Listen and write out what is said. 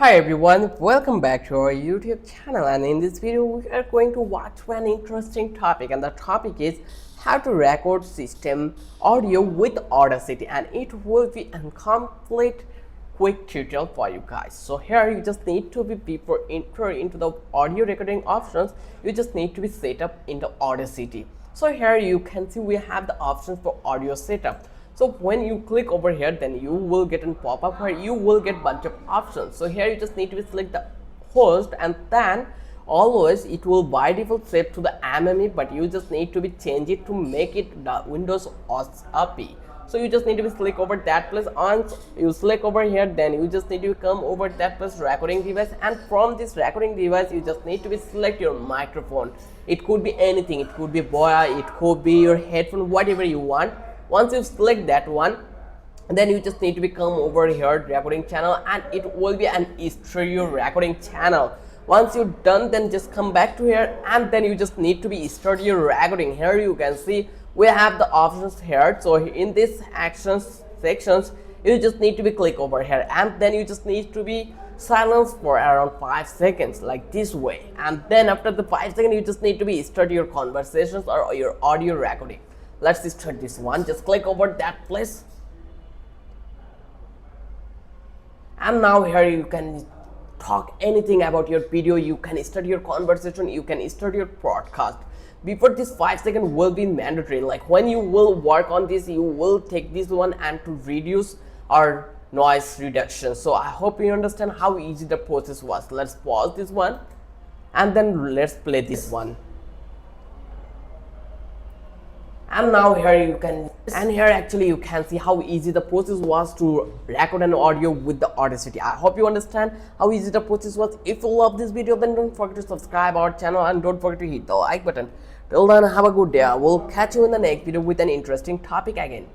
Hi everyone, welcome back to our YouTube channel, and in this video we are going to watch an interesting topic, and the topic is how to record system audio with Audacity, and it will be a complete quick tutorial for you guys. So here you just need to be, before enter into the audio recording options, you just need to be set up in the Audacity. So here you can see we have the options for audio setup. So when you click over here, then you will get a pop-up where you will get bunch of options. So here you just need to select the host, and then always it will by default set to the MME, but you just need to be change it to make it the Windows OS API. So you just need to be select over that place. Once you select over here, then you just need to come over that place recording device, and from this recording device you just need to be select your microphone. It could be anything, it could be boya, it could be your headphone, whatever you want. Once you select that one, then you just need to come over here recording channel, and it will be an stereo recording channel. Once you're done, then just come back to here, and then you just need to be stereo recording. Here you can see we have the options here. So in this actions sections, you just need to be click over here, and then you just need to be silence for around 5 seconds like this way, and then after the 5 seconds you just need to be start your conversations or your audio recording. Let's start this one. Just click over that place, and now here you can talk anything about your video. You can start your conversation, you can start your broadcast. Before this 5 seconds will be mandatory, like when you will work on this, you will take this one and to reduce our noise reduction. So I hope you understand how easy the process was. Let's pause this one, and then let's play this one. And now here you can, and here actually you can see how easy the process was to record an audio with the Audacity. I hope you understand how easy the process was. If you love this video, then don't forget to subscribe our channel, and don't forget to hit the like button. Till then, have a good day. I will catch you in the next video with an interesting topic again.